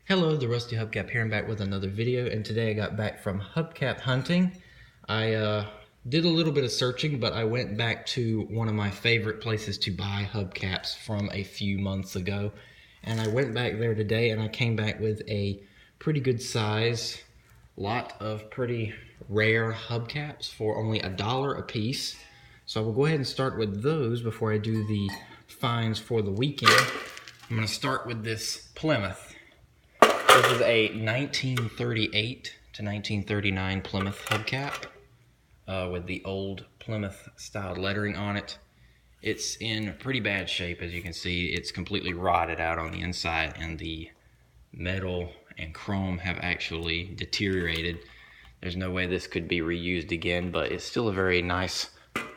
Hello, the Rusty Hubcap here and back with another video, and today I got back from hubcap hunting. I did a little bit of searching, but I went back to one of my favorite places to buy hubcaps from a few months ago, and I went back there today and I came back with a pretty good size lot of pretty rare hubcaps for only $1 a piece. So I will go ahead and start with those before I do the finds for the weekend. I'm going to start with this Plymouth. This is a 1938 to 1939 Plymouth hubcap with the old Plymouth styled lettering on it. It's in pretty bad shape, as you can see. It's completely rotted out on the inside, and the metal and chrome have actually deteriorated. There's no way this could be reused again, but it's still a very nice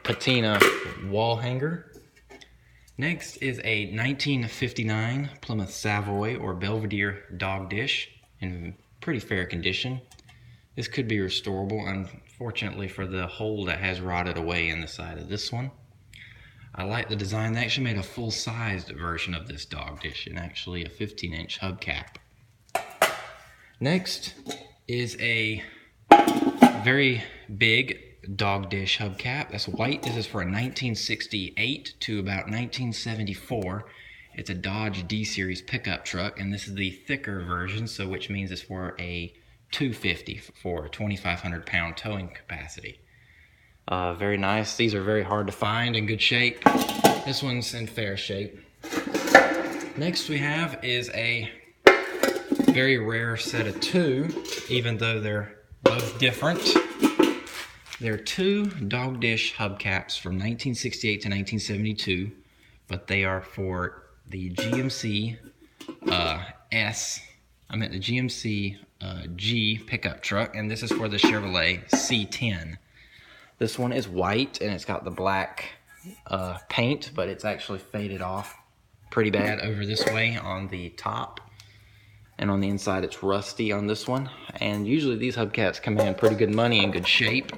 patina wall hanger. Next is a 1959 Plymouth Savoy or Belvedere dog dish in pretty fair condition. This could be restorable, unfortunately for the hole that has rotted away in the side of this one. I like the design. They actually made a full-sized version of this dog dish and actually a 15-inch hubcap. Next is a very big dog dish hubcap. That's white. This is for a 1968 to about 1974. It's a Dodge D-Series pickup truck, and this is the thicker version, so which means it's for a 250 for a 2,500 pound towing capacity. Very nice. These are very hard to find, in good shape. This one's in fair shape. Next we have is a very rare set of two, even though they're both different. There are two dog dish hubcaps from 1968 to 1972, but they are for the GMC G pickup truck, and this is for the Chevrolet C10. This one is white, and it's got the black paint, but it's actually faded off pretty bad over this way on the top. And on the inside, it's rusty on this one. And usually these hubcaps command pretty good money and good shape.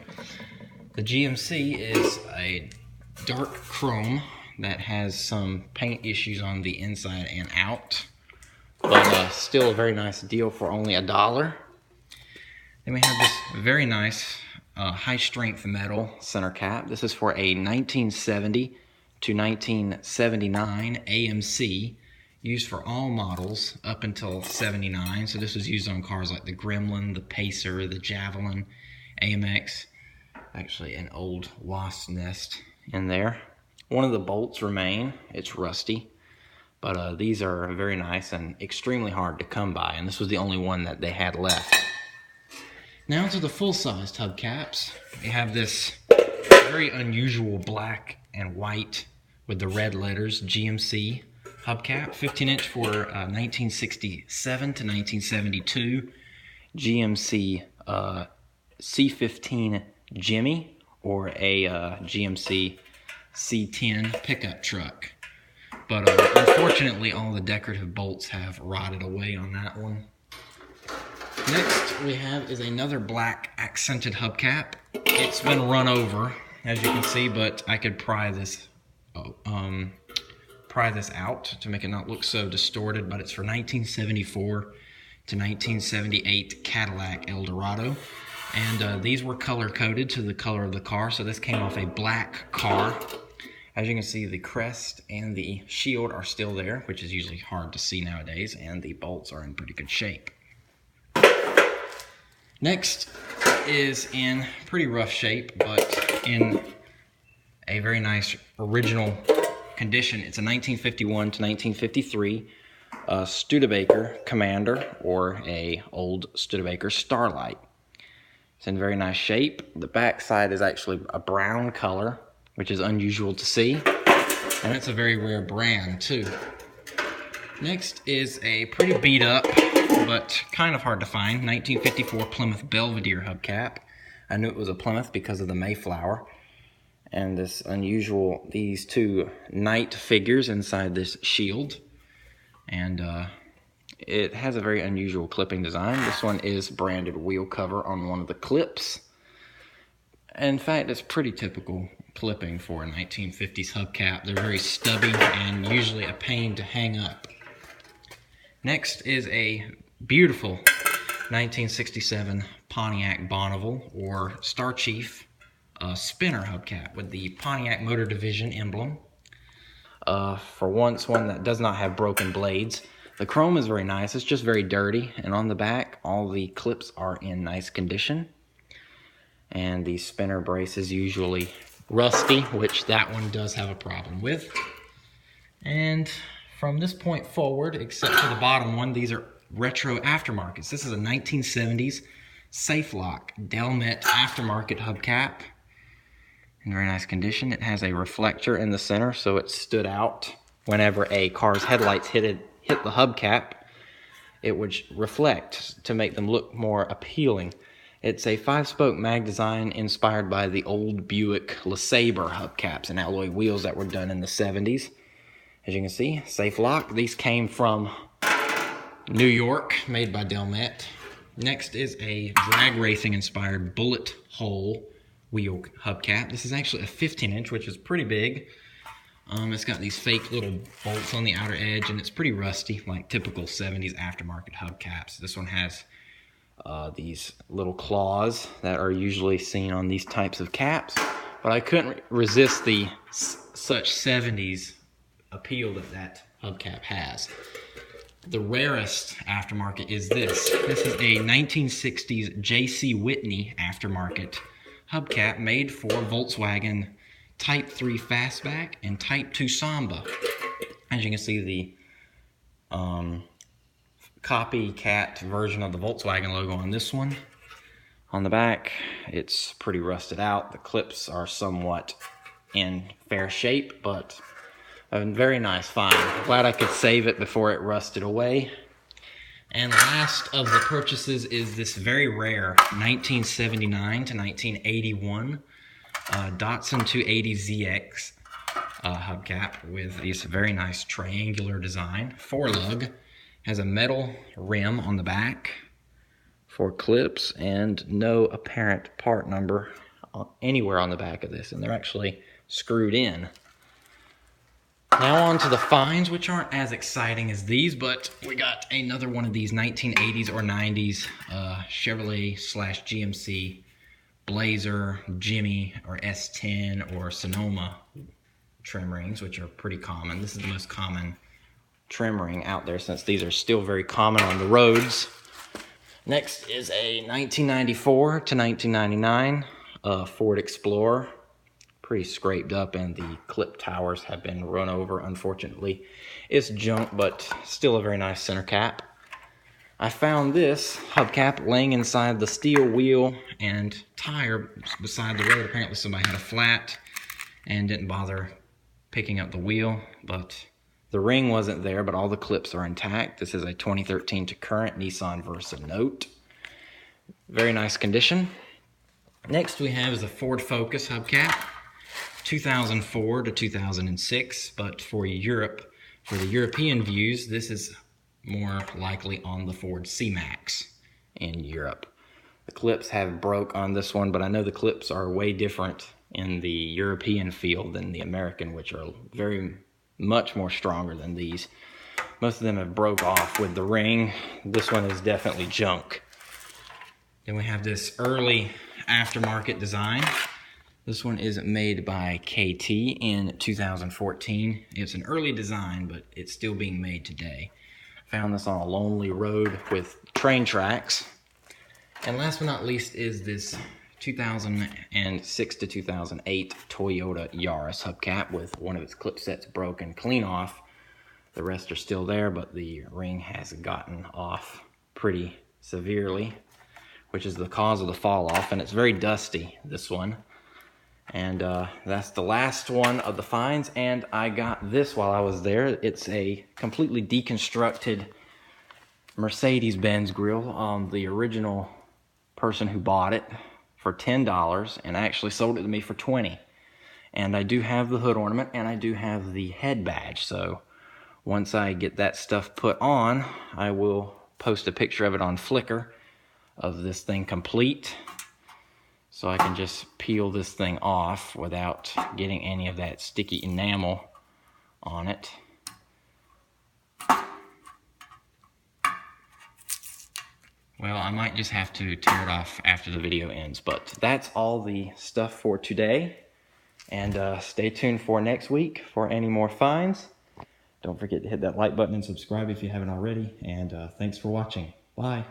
The GMC is a dark chrome that has some paint issues on the inside and out. But still a very nice deal for only $1. Then we have this very nice high-strength metal center cap. This is for a 1970 to 1979 AMC. Used for all models up until 79. So this was used on cars like the Gremlin, the Pacer, the Javelin, AMX. Actually an old wasp nest in there. One of the bolts remain. It's rusty. But these are very nice and extremely hard to come by. And this was the only one that they had left. Now to the full-sized hubcaps. We have this very unusual black and white with the red letters GMC hubcap, 15-inch for 1967 to 1972 GMC C15 Jimmy, or a GMC C10 pickup truck. But unfortunately, all the decorative bolts have rotted away on that one. Next we have is another black accented hubcap. It's been run over, as you can see, but I could pry this out to make it not look so distorted, but it's for 1974 to 1978 Cadillac Eldorado. And these were color-coded to the color of the car, so this came off a black car. As you can see, the crest and the shield are still there, which is usually hard to see nowadays, and the bolts are in pretty good shape. Next is in pretty rough shape, but in a very nice original condition. It's a 1951 to 1953 Studebaker Commander, or a old Studebaker Starlight. It's in very nice shape. The back side is actually a brown color, which is unusual to see, and it's a very rare brand too. Next is a pretty beat up, but kind of hard to find, 1954 Plymouth Belvedere hubcap. I knew it was a Plymouth because of the Mayflower. And this unusual, these two knight figures inside this shield. And it has a very unusual clipping design. This one is branded wheel cover on one of the clips. In fact, it's pretty typical clipping for a 1950s hubcap. They're very stubby and usually a pain to hang up. Next is a beautiful 1967 Pontiac Bonneville or Star Chief spinner hubcap with the Pontiac Motor Division emblem. For once, one that does not have broken blades. The chrome is very nice. It's just very dirty. And on the back, all the clips are in nice condition. And the spinner brace is usually rusty, which that one does have a problem with. And from this point forward, except for the bottom one, these are retro aftermarkets. This is a 1970s Safe Lock Delmet aftermarket hubcap. In very nice condition. It has a reflector in the center, so it stood out. Whenever a car's headlights hit the hubcap, it would reflect to make them look more appealing. It's a 5-spoke mag design inspired by the old Buick LeSabre hubcaps and alloy wheels that were done in the 70s. As you can see, Safe Lock. These came from New York, made by Delmet. Next is a drag racing inspired bullet hole wheel hubcap. This is actually a 15-inch, which is pretty big. It's got these fake little bolts on the outer edge, and it's pretty rusty, like typical 70s aftermarket hubcaps. This one has these little claws that are usually seen on these types of caps, but I couldn't resist the such 70s appeal that hubcap has. The rarest aftermarket is this. This is a 1960s J.C. Whitney aftermarket hubcap made for Volkswagen Type 3 Fastback and Type 2 Samba. As you can see, the copycat version of the Volkswagen logo on this one. On the back, it's pretty rusted out. The clips are somewhat in fair shape, but a very nice find. Glad I could save it before it rusted away. And last of the purchases is this very rare 1979 to 1981 Datsun 280ZX hubcap with this very nice triangular design. 4-lug. Has a metal rim on the back for clips and no apparent part number anywhere on the back of this. And they're actually screwed in. Now on to the finds, which aren't as exciting as these, but we got another one of these 1980s or 90s Chevrolet / GMC Blazer, Jimmy, or S10 or Sonoma trim rings, which are pretty common. This is the most common trim ring out there since these are still very common on the roads. Next is a 1994 to 1999 Ford Explorer. Pretty scraped up and the clip towers have been run over, unfortunately. It's junk, but still a very nice center cap. I found this hubcap laying inside the steel wheel and tire beside the road. Apparently somebody had a flat and didn't bother picking up the wheel, but the ring wasn't there, but all the clips are intact. This is a 2013 to current Nissan Versa Note. Very nice condition. Next we have is a Ford Focus hubcap. 2004 to 2006, but for Europe, for the European views, this is more likely on the Ford C-Max in Europe. The clips have broke on this one, but I know the clips are way different in the European field than the American, which are very much more stronger than these. Most of them have broke off with the ring. This one is definitely junk. Then we have this early aftermarket design. This one is made by KT in 2014. It's an early design, but it's still being made today. Found this on a lonely road with train tracks. And last but not least is this 2006 to 2008 Toyota Yaris hubcap with one of its clip sets broken clean off. The rest are still there, but the ring has gotten off pretty severely, which is the cause of the fall off, and it's very dusty, this one. And that's the last one of the finds, and I got this while I was there. It's a completely deconstructed Mercedes-Benz grill. The original person who bought it for $10 and actually sold it to me for $20. And I do have the hood ornament, and I do have the head badge. So once I get that stuff put on, I will post a picture of it on Flickr of this thing complete, so I can just peel this thing off without getting any of that sticky enamel on it. Well, I might just have to tear it off after the video ends, but that's all the stuff for today. And stay tuned for next week for any more finds. Don't forget to hit that like button and subscribe if you haven't already. And thanks for watching. Bye.